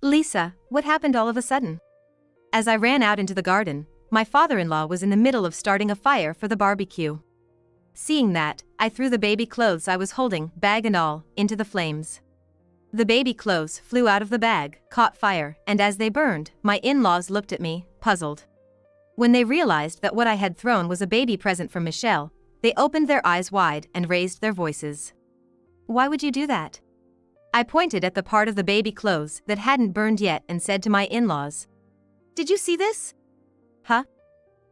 Lisa, what happened all of a sudden? As I ran out into the garden, my father-in-law was in the middle of starting a fire for the barbecue. Seeing that, I threw the baby clothes I was holding, bag and all, into the flames. The baby clothes flew out of the bag, caught fire, and as they burned, my in-laws looked at me, puzzled. When they realized that what I had thrown was a baby present from Michelle, they opened their eyes wide and raised their voices. Why would you do that? I pointed at the part of the baby clothes that hadn't burned yet and said to my in-laws, "Did you see this?" Huh?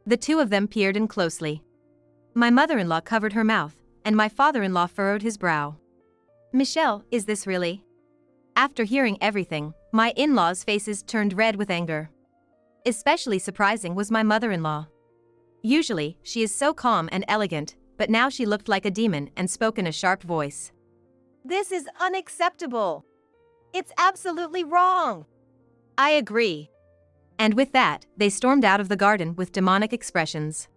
The two of them peered in closely. My mother-in-law covered her mouth, and my father-in-law furrowed his brow. Michelle, is this really? After hearing everything, my in-laws' faces turned red with anger. Especially surprising was my mother-in-law. Usually, she is so calm and elegant, but now she looked like a demon and spoke in a sharp voice. "This is unacceptable. It's absolutely wrong." I agree. And with that, they stormed out of the garden with demonic expressions.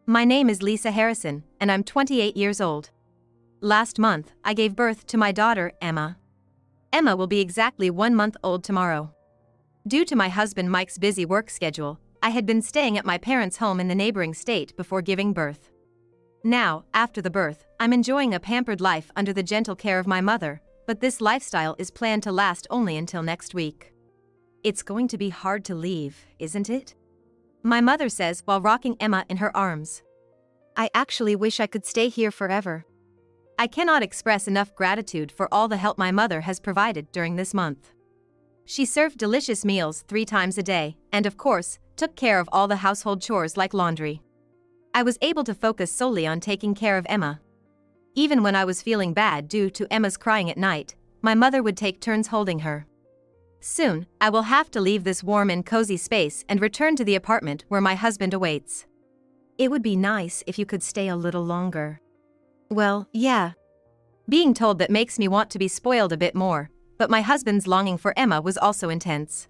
My name is Lisa Harrison, and I'm 28 years old. Last month, I gave birth to my daughter, Emma. Emma will be exactly 1 month old tomorrow. Due to my husband Mike's busy work schedule, I had been staying at my parents' home in the neighboring state before giving birth. Now, after the birth, I'm enjoying a pampered life under the gentle care of my mother, but this lifestyle is planned to last only until next week. It's going to be hard to leave, isn't it? My mother says while rocking Emma in her arms. I actually wish I could stay here forever. I cannot express enough gratitude for all the help my mother has provided during this month. She served delicious meals 3 times a day, and of course, took care of all the household chores like laundry. I was able to focus solely on taking care of Emma. Even when I was feeling bad due to Emma's crying at night, my mother would take turns holding her. Soon, I will have to leave this warm and cozy space and return to the apartment where my husband awaits. It would be nice if you could stay a little longer. Well, yeah. Being told that makes me want to be spoiled a bit more, but my husband's longing for Emma was also intense.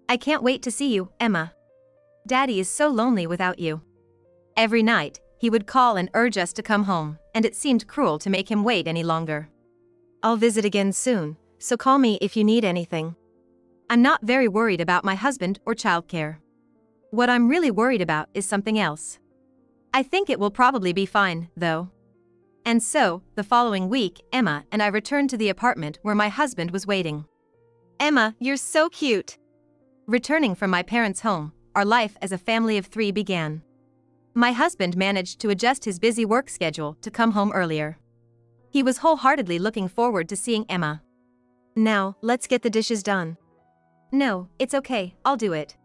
I can't wait to see you, Emma. Daddy is so lonely without you. Every night, he would call and urge us to come home, and it seemed cruel to make him wait any longer. I'll visit again soon, so call me if you need anything. I'm not very worried about my husband or childcare. What I'm really worried about is something else. I think it will probably be fine, though. And so, the following week, Emma and I returned to the apartment where my husband was waiting. Emma, you're so cute. Returning from my parents' home, our life as a family of 3 began. My husband managed to adjust his busy work schedule to come home earlier. He was wholeheartedly looking forward to seeing Emma. Now, let's get the dishes done. No, it's okay, I'll do it.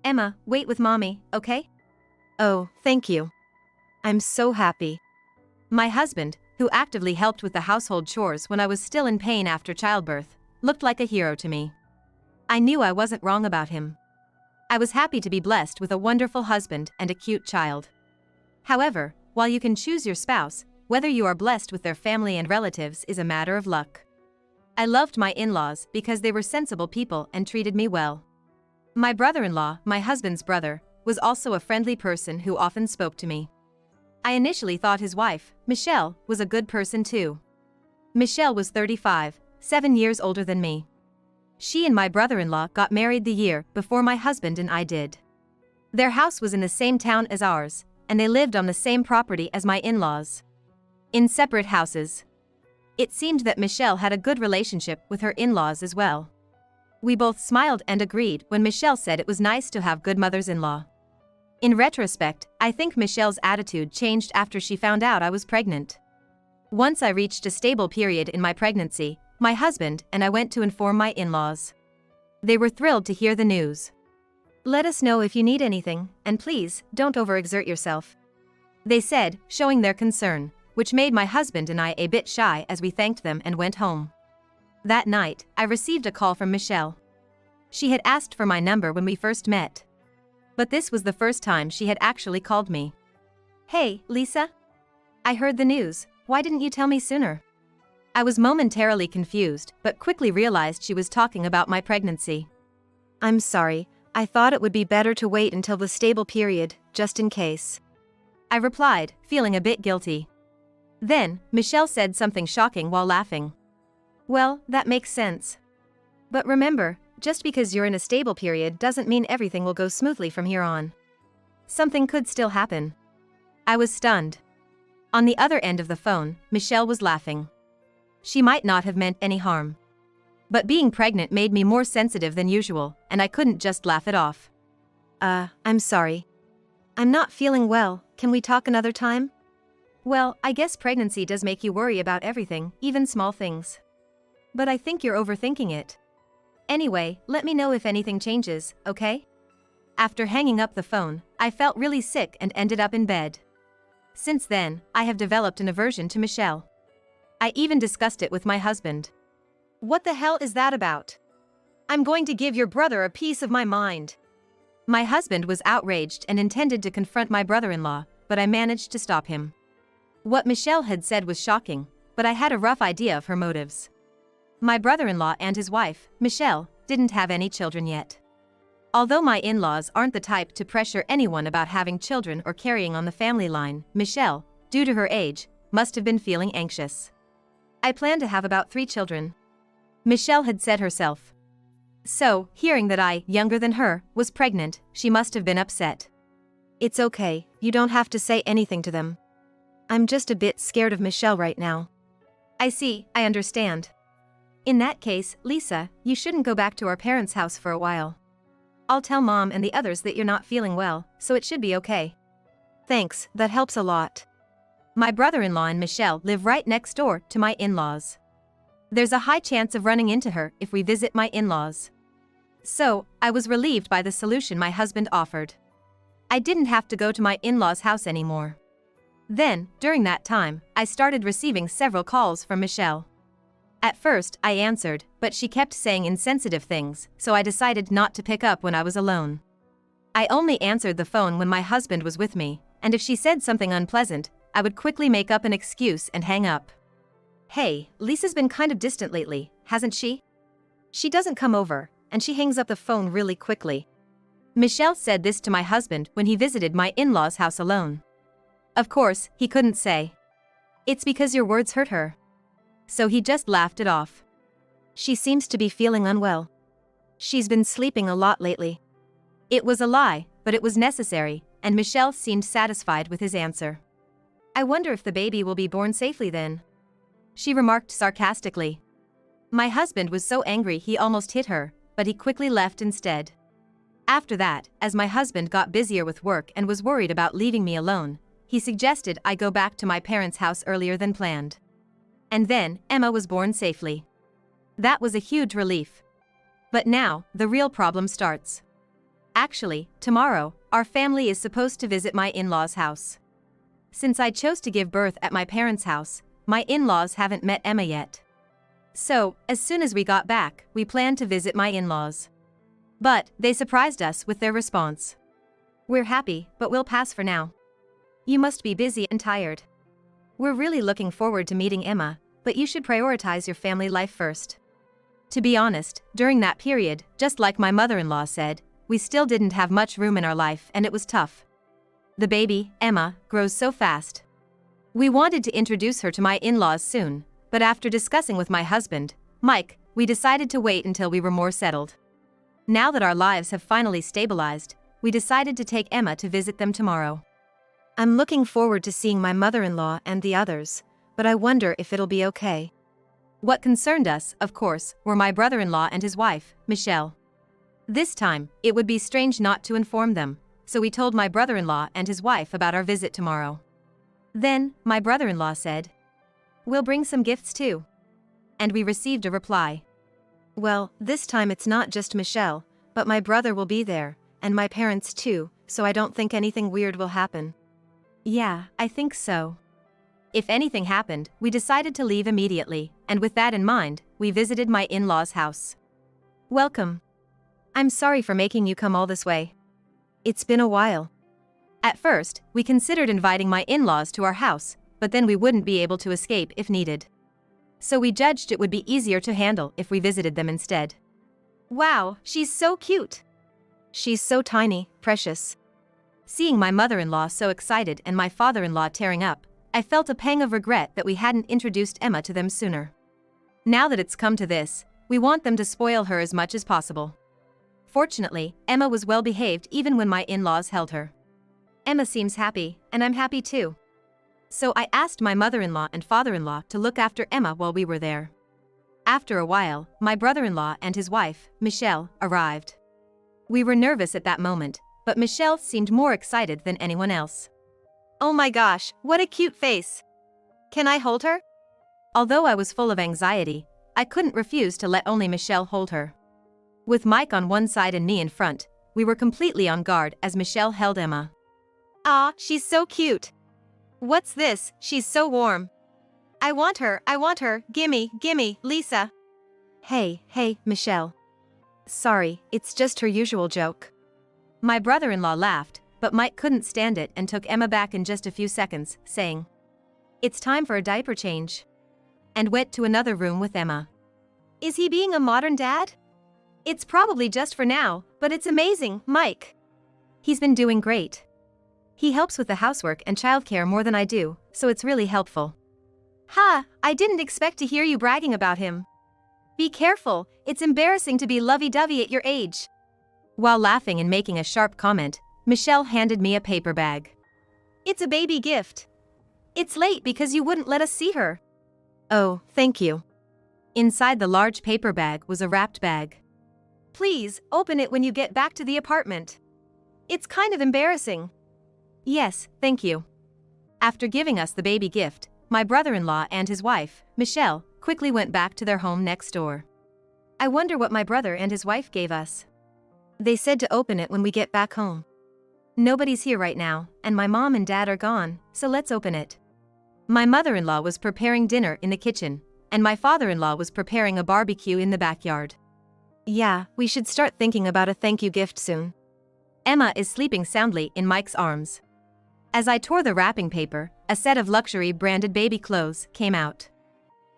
Emma, wait with mommy, okay? Oh, thank you. I'm so happy. My husband, who actively helped with the household chores when I was still in pain after childbirth, looked like a hero to me. I knew I wasn't wrong about him. I was happy to be blessed with a wonderful husband and a cute child. However, while you can choose your spouse, whether you are blessed with their family and relatives is a matter of luck. I loved my in-laws because they were sensible people and treated me well. My brother-in-law, my husband's brother, was also a friendly person who often spoke to me. I initially thought his wife, Michelle, was a good person too. Michelle was 35, 7 years older than me. She and my brother-in-law got married the year before my husband and I did. Their house was in the same town as ours, and they lived on the same property as my in-laws. In separate houses. It seemed that Michelle had a good relationship with her in-laws as well. We both smiled and agreed when Michelle said it was nice to have good mothers-in-law. In retrospect, I think Michelle's attitude changed after she found out I was pregnant. Once I reached a stable period in my pregnancy, my husband and I went to inform my in-laws. They were thrilled to hear the news. Let us know if you need anything, and please, don't overexert yourself. They said, showing their concern, which made my husband and I a bit shy as we thanked them and went home. That night, I received a call from Michelle. She had asked for my number when we first met. But this was the first time she had actually called me. Hey, Lisa? I heard the news, why didn't you tell me sooner? I was momentarily confused, but quickly realized she was talking about my pregnancy. I'm sorry, I thought it would be better to wait until the stable period, just in case. I replied, feeling a bit guilty. Then, Michelle said something shocking while laughing. Well, that makes sense. But remember, just because you're in a stable period doesn't mean everything will go smoothly from here on. Something could still happen. I was stunned. On the other end of the phone, Michelle was laughing. She might not have meant any harm. But being pregnant made me more sensitive than usual, and I couldn't just laugh it off. I'm sorry. I'm not feeling well, can we talk another time? Well, I guess pregnancy does make you worry about everything, even small things. But I think you're overthinking it. Anyway, let me know if anything changes, okay? After hanging up the phone, I felt really sick and ended up in bed. Since then, I have developed an aversion to Michelle. I even discussed it with my husband. What the hell is that about? I'm going to give your brother a piece of my mind. My husband was outraged and intended to confront my brother-in-law, but I managed to stop him. What Michelle had said was shocking, but I had a rough idea of her motives. My brother-in-law and his wife, Michelle, didn't have any children yet. Although my in-laws aren't the type to pressure anyone about having children or carrying on the family line, Michelle, due to her age, must have been feeling anxious. I plan to have about 3 children. Michelle had said herself. So, hearing that I, younger than her, was pregnant, she must have been upset. It's okay, you don't have to say anything to them. I'm just a bit scared of Michelle right now. I see, I understand. In that case, Lisa, you shouldn't go back to our parents' house for a while. I'll tell Mom and the others that you're not feeling well, so it should be okay. Thanks, that helps a lot. My brother-in-law and Michelle live right next door to my in-laws. There's a high chance of running into her if we visit my in-laws. So, I was relieved by the solution my husband offered. I didn't have to go to my in-laws' house anymore. Then, during that time, I started receiving several calls from Michelle. At first, I answered, but she kept saying insensitive things, so I decided not to pick up when I was alone. I only answered the phone when my husband was with me, and if she said something unpleasant, I would quickly make up an excuse and hang up. Hey, Lisa's been kind of distant lately, hasn't she? She doesn't come over, and she hangs up the phone really quickly. Michelle said this to my husband when he visited my in-laws' house alone. Of course, he couldn't say. It's because your words hurt her. So he just laughed it off. She seems to be feeling unwell. She's been sleeping a lot lately. It was a lie, but it was necessary, and Michelle seemed satisfied with his answer. I wonder if the baby will be born safely then. She remarked sarcastically. My husband was so angry he almost hit her, but he quickly left instead. After that, as my husband got busier with work and was worried about leaving me alone, he suggested I go back to my parents' house earlier than planned. And then, Emma was born safely. That was a huge relief. But now, the real problem starts. Actually, tomorrow, our family is supposed to visit my in-laws' house. Since I chose to give birth at my parents' house, my in-laws haven't met Emma yet. So, as soon as we got back, we planned to visit my in-laws. But, they surprised us with their response. We're happy, but we'll pass for now. You must be busy and tired. We're really looking forward to meeting Emma, but you should prioritize your family life first. To be honest, during that period, just like my mother-in-law said, we still didn't have much room in our life and it was tough. The baby, Emma, grows so fast. We wanted to introduce her to my in-laws soon, but after discussing with my husband, Mike, we decided to wait until we were more settled. Now that our lives have finally stabilized, we decided to take Emma to visit them tomorrow. I'm looking forward to seeing my mother-in-law and the others, but I wonder if it'll be okay. What concerned us, of course, were my brother-in-law and his wife, Michelle. This time, it would be strange not to inform them, so we told my brother-in-law and his wife about our visit tomorrow. Then, my brother-in-law said, "We'll bring some gifts too." And we received a reply. Well, this time it's not just Michelle, but my brother will be there, and my parents too, so I don't think anything weird will happen. Yeah, I think so. If anything happened, we decided to leave immediately, and with that in mind, we visited my in-laws' house. Welcome. I'm sorry for making you come all this way. It's been a while. At first, we considered inviting my in-laws to our house, but then we wouldn't be able to escape if needed. So we judged it would be easier to handle if we visited them instead. Wow, she's so cute. She's so tiny, precious. Seeing my mother-in-law so excited and my father-in-law tearing up, I felt a pang of regret that we hadn't introduced Emma to them sooner. Now that it's come to this, We want them to spoil her as much as possible. Fortunately, Emma was well behaved even when my in-laws held her. Emma seems happy, and I'm happy too. So I asked my mother-in-law and father-in-law to look after Emma while we were there. After a while, my brother-in-law and his wife, Michelle, arrived. We were nervous at that moment, but Michelle seemed more excited than anyone else. Oh my gosh, what a cute face! Can I hold her? Although I was full of anxiety, I couldn't refuse to let only Michelle hold her. With Mike on one side and me in front, we were completely on guard as Michelle held Emma. Ah, she's so cute! What's this? She's so warm. I want her, gimme, Lisa. Hey, Michelle. Sorry, it's just her usual joke. My brother-in-law laughed, but Mike couldn't stand it and took Emma back in just a few seconds, saying, "It's time for a diaper change," and went to another room with Emma. Is he being a modern dad? It's probably just for now, but it's amazing, Mike. He's been doing great. He helps with the housework and childcare more than I do, so it's really helpful. Ha, I didn't expect to hear you bragging about him. Be careful, it's embarrassing to be lovey-dovey at your age. While laughing and making a sharp comment, Michelle handed me a paper bag. It's a baby gift. It's late because you wouldn't let us see her. Oh, thank you. Inside the large paper bag was a wrapped bag. Please, open it when you get back to the apartment. It's kind of embarrassing. Yes, thank you. After giving us the baby gift, my brother-in-law and his wife, Michelle, quickly went back to their home next door. I wonder what my brother and his wife gave us. They said to open it when we get back home. Nobody's here right now, and my mom and dad are gone, so let's open it. My mother-in-law was preparing dinner in the kitchen, and my father-in-law was preparing a barbecue in the backyard. Yeah, we should start thinking about a thank you gift soon. Emma is sleeping soundly in Mike's arms. As I tore the wrapping paper, a set of luxury branded baby clothes came out.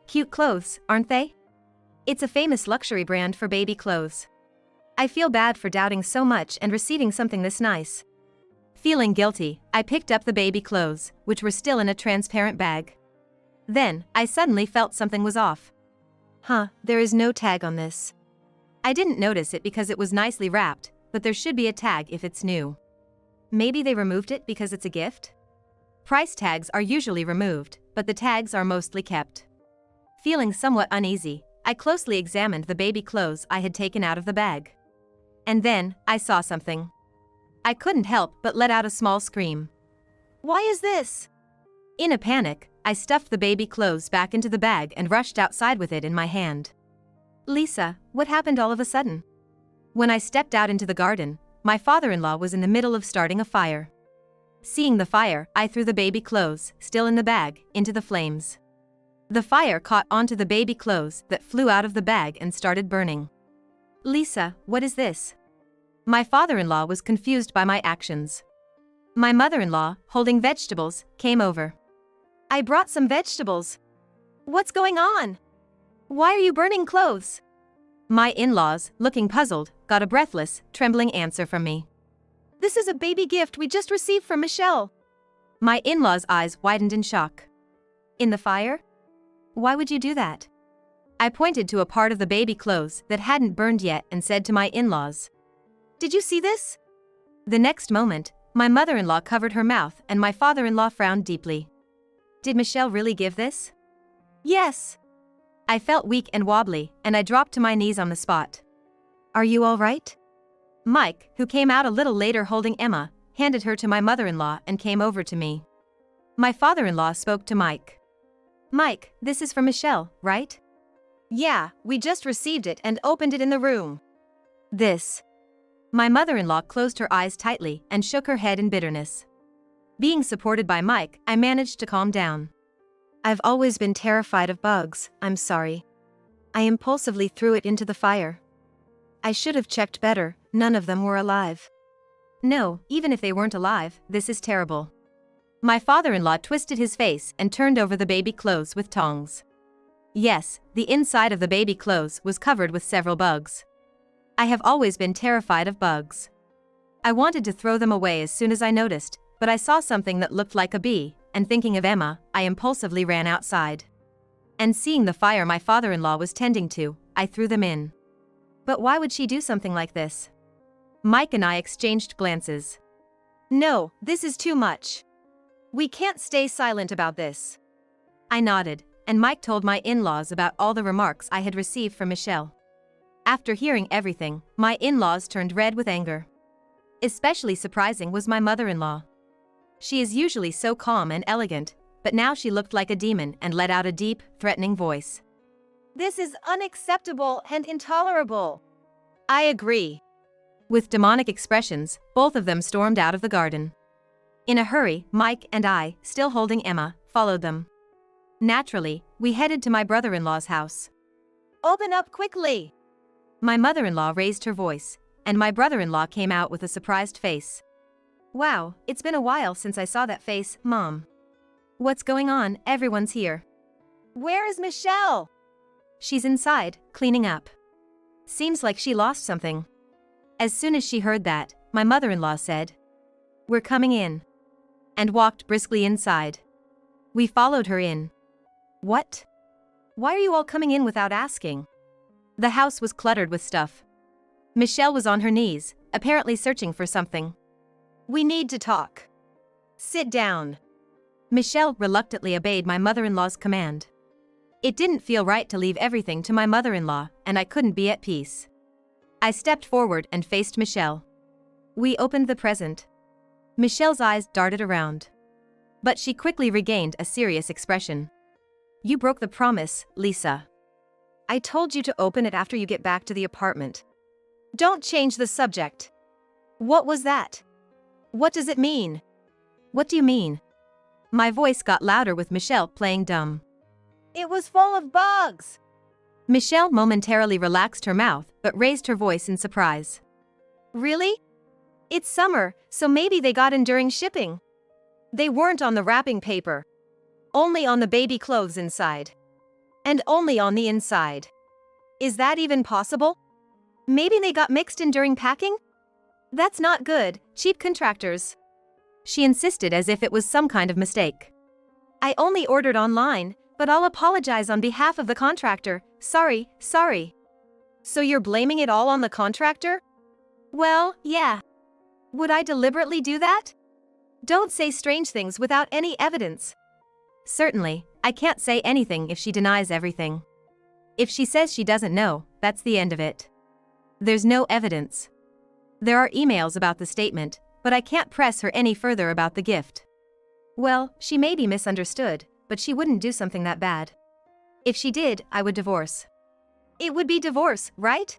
Cute clothes, aren't they? It's a famous luxury brand for baby clothes. I feel bad for doubting so much and receiving something this nice. Feeling guilty, I picked up the baby clothes, which were still in a transparent bag. Then, I suddenly felt something was off. There is no tag on this. I didn't notice it because it was nicely wrapped, but there should be a tag if it's new. Maybe they removed it because it's a gift? Price tags are usually removed, but the tags are mostly kept. Feeling somewhat uneasy, I closely examined the baby clothes I had taken out of the bag. And then, I saw something. I couldn't help but let out a small scream. Why is this? In a panic, I stuffed the baby clothes back into the bag and rushed outside with it in my hand. Lisa, what happened all of a sudden? When I stepped out into the garden, my father-in-law was in the middle of starting a fire. Seeing the fire, I threw the baby clothes, still in the bag, into the flames. The fire caught onto the baby clothes that flew out of the bag and started burning. Lisa, what is this? My father-in-law was confused by my actions. My mother-in-law, holding vegetables, came over. I brought some vegetables. What's going on? Why are you burning clothes? My in-laws, looking puzzled, got a breathless, trembling answer from me. This is a baby gift we just received from Michelle. My in-laws' eyes widened in shock. In the fire? Why would you do that? I pointed to a part of the baby clothes that hadn't burned yet and said to my in-laws, "Did you see this?" The next moment, my mother-in-law covered her mouth and my father-in-law frowned deeply. Did Michelle really give this? Yes. I felt weak and wobbly, and I dropped to my knees on the spot. Are you all right? Mike, who came out a little later holding Emma, handed her to my mother-in-law and came over to me. My father-in-law spoke to Mike. Mike, this is from Michelle, right? Yeah, we just received it and opened it in the room. This. My mother-in-law closed her eyes tightly and shook her head in bitterness. Being supported by Mike, I managed to calm down. I've always been terrified of bugs, I'm sorry. I impulsively threw it into the fire. I should have checked better, none of them were alive. No, even if they weren't alive, this is terrible. My father-in-law twisted his face and turned over the baby clothes with tongs. Yes, the inside of the baby clothes was covered with several bugs. I have always been terrified of bugs. I wanted to throw them away as soon as I noticed, but I saw something that looked like a bee, and thinking of Emma, I impulsively ran outside. And seeing the fire my father-in-law was tending to, I threw them in. But why would she do something like this? Mike and I exchanged glances. No, this is too much. We can't stay silent about this. I nodded, and Mike told my in-laws about all the remarks I had received from Michelle. After hearing everything, my in-laws turned red with anger. Especially surprising was my mother-in-law. She is usually so calm and elegant, but now she looked like a demon and let out a deep, threatening voice. This is unacceptable and intolerable. I agree. With demonic expressions, both of them stormed out of the garden. In a hurry, Mike and I, still holding Emma, followed them. Naturally, we headed to my brother-in-law's house. Open up quickly! My mother-in-law raised her voice, and my brother-in-law came out with a surprised face. Wow, it's been a while since I saw that face, Mom. What's going on? Everyone's here. Where is Michelle? She's inside, cleaning up. Seems like she lost something. As soon as she heard that, my mother-in-law said, We're coming in. And walked briskly inside. We followed her in. What? Why are you all coming in without asking? The house was cluttered with stuff. Michelle was on her knees, apparently searching for something. We need to talk. Sit down. Michelle reluctantly obeyed my mother-in-law's command. It didn't feel right to leave everything to my mother-in-law, and I couldn't be at peace. I stepped forward and faced Michelle. We opened the present. Michelle's eyes darted around. But she quickly regained a serious expression. You broke the promise, Lisa. I told you to open it after you get back to the apartment. Don't change the subject. What was that? What does it mean? What do you mean? My voice got louder with Michelle playing dumb. It was full of bugs. Michelle momentarily relaxed her mouth but raised her voice in surprise. Really? It's summer, so maybe they got in during shipping. They weren't on the wrapping paper. Only on the baby clothes inside. And only on the inside. Is that even possible? Maybe they got mixed in during packing? That's not good, cheap contractors. She insisted as if it was some kind of mistake. I only ordered online, but I'll apologize on behalf of the contractor. Sorry. So you're blaming it all on the contractor? Well, yeah. Would I deliberately do that? Don't say strange things without any evidence. Certainly, I can't say anything if she denies everything. If she says she doesn't know, that's the end of it. There's no evidence. There are emails about the statement, but I can't press her any further about the gift. Well, she may be misunderstood, but she wouldn't do something that bad. If she did, I would divorce. It would be divorce, right?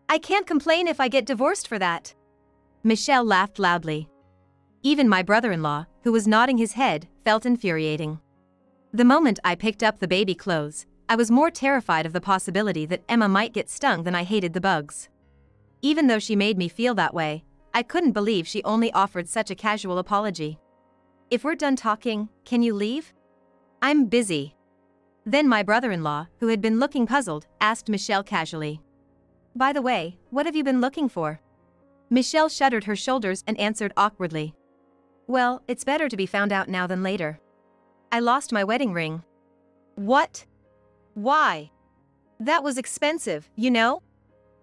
I can't complain if I get divorced for that. Michelle laughed loudly. Even my brother-in-law, who was nodding his head, felt infuriating. The moment I picked up the baby clothes, I was more terrified of the possibility that Emma might get stung than I hated the bugs. Even though she made me feel that way, I couldn't believe she only offered such a casual apology. If we're done talking, can you leave? I'm busy. Then my brother-in-law, who had been looking puzzled, asked Michelle casually. By the way, what have you been looking for? Michelle shuddered her shoulders and answered awkwardly. Well, it's better to be found out now than later. I lost my wedding ring. What? Why? That was expensive, you know?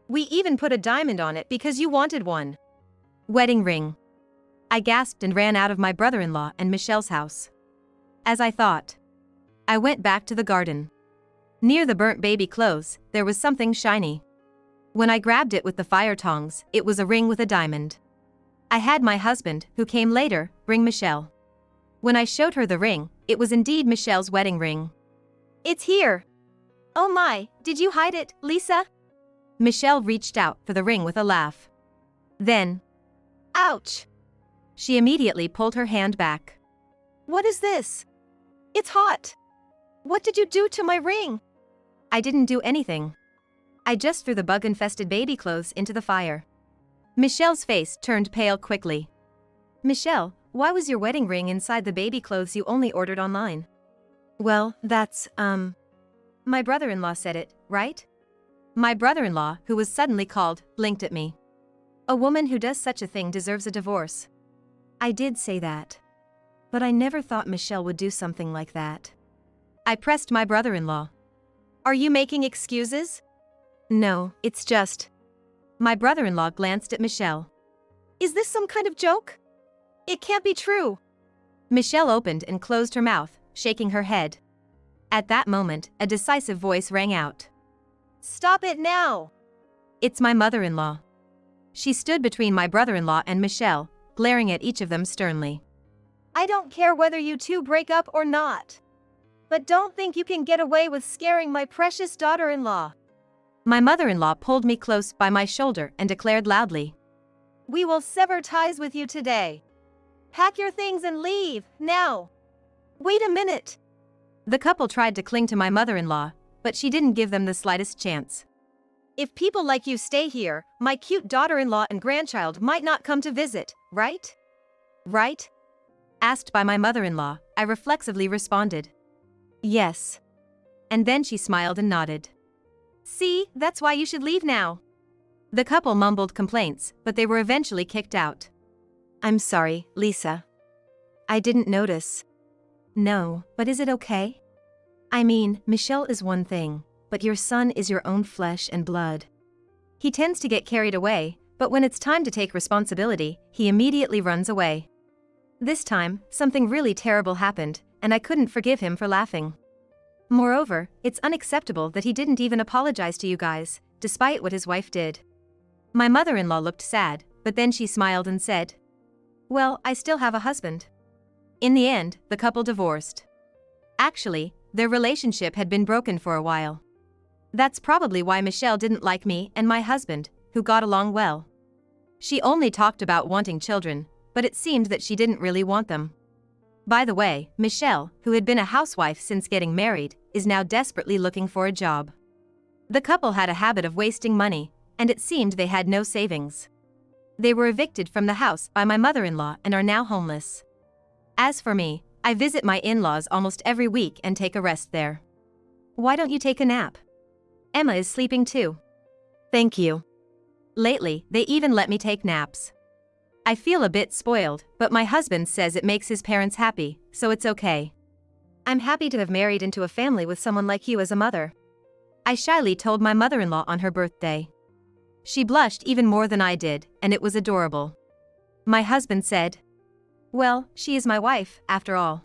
We even put a diamond on it because you wanted one. Wedding ring. I gasped and ran out of my brother-in-law and Michelle's house. As I thought. I went back to the garden. Near the burnt baby clothes, there was something shiny. When I grabbed it with the fire tongs, it was a ring with a diamond. I had my husband, who came later, bring Michelle. When I showed her the ring, it was indeed Michelle's wedding ring. It's here. Oh my, did you hide it, Lisa? Michelle reached out for the ring with a laugh. Then, ouch! She immediately pulled her hand back. What is this? It's hot. What did you do to my ring? I didn't do anything. I just threw the bug-infested baby clothes into the fire. Michelle's face turned pale quickly. Michelle, why was your wedding ring inside the baby clothes you only ordered online? Well, that's, my brother-in-law said it, right? My brother-in-law, who was suddenly called, blinked at me. A woman who does such a thing deserves a divorce. I did say that. But I never thought Michelle would do something like that. I pressed my brother-in-law. Are you making excuses? No, it's just. My brother-in-law glanced at Michelle. Is this some kind of joke? It can't be true. Michelle opened and closed her mouth, shaking her head. At that moment, a decisive voice rang out. Stop it now! It's my mother-in-law. She stood between my brother-in-law and Michelle, glaring at each of them sternly. I don't care whether you two break up or not. But don't think you can get away with scaring my precious daughter-in-law. My mother-in-law pulled me close by my shoulder and declared loudly. We will sever ties with you today. Pack your things and leave, now. Wait a minute. The couple tried to cling to my mother-in-law, but she didn't give them the slightest chance. If people like you stay here, my cute daughter-in-law and grandchild might not come to visit, right? Right? Asked by my mother-in-law, I reflexively responded. Yes. And then she smiled and nodded. See, that's why you should leave now. The couple mumbled complaints, but they were eventually kicked out. I'm sorry, Lisa. I didn't notice. No, but is it okay? I mean, Michelle is one thing, but your son is your own flesh and blood. He tends to get carried away, but when it's time to take responsibility, he immediately runs away. This time, something really terrible happened, and I couldn't forgive him for laughing. Moreover, it's unacceptable that he didn't even apologize to you guys, despite what his wife did. My mother-in-law looked sad, but then she smiled and said, Well, I still have a husband. In the end, the couple divorced. Actually, their relationship had been broken for a while. That's probably why Michelle didn't like me and my husband, who got along well. She only talked about wanting children, but it seemed that she didn't really want them. By the way, Michelle, who had been a housewife since getting married, is now desperately looking for a job. The couple had a habit of wasting money, and it seemed they had no savings. They were evicted from the house by my mother-in-law and are now homeless. As for me, I visit my in-laws almost every week and take a rest there. Why don't you take a nap? Emma is sleeping too. Thank you. Lately, they even let me take naps. I feel a bit spoiled, but my husband says it makes his parents happy, so it's okay. I'm happy to have married into a family with someone like you as a mother. I shyly told my mother-in-law on her birthday. She blushed even more than I did, and it was adorable. My husband said, Well, she is my wife, after all.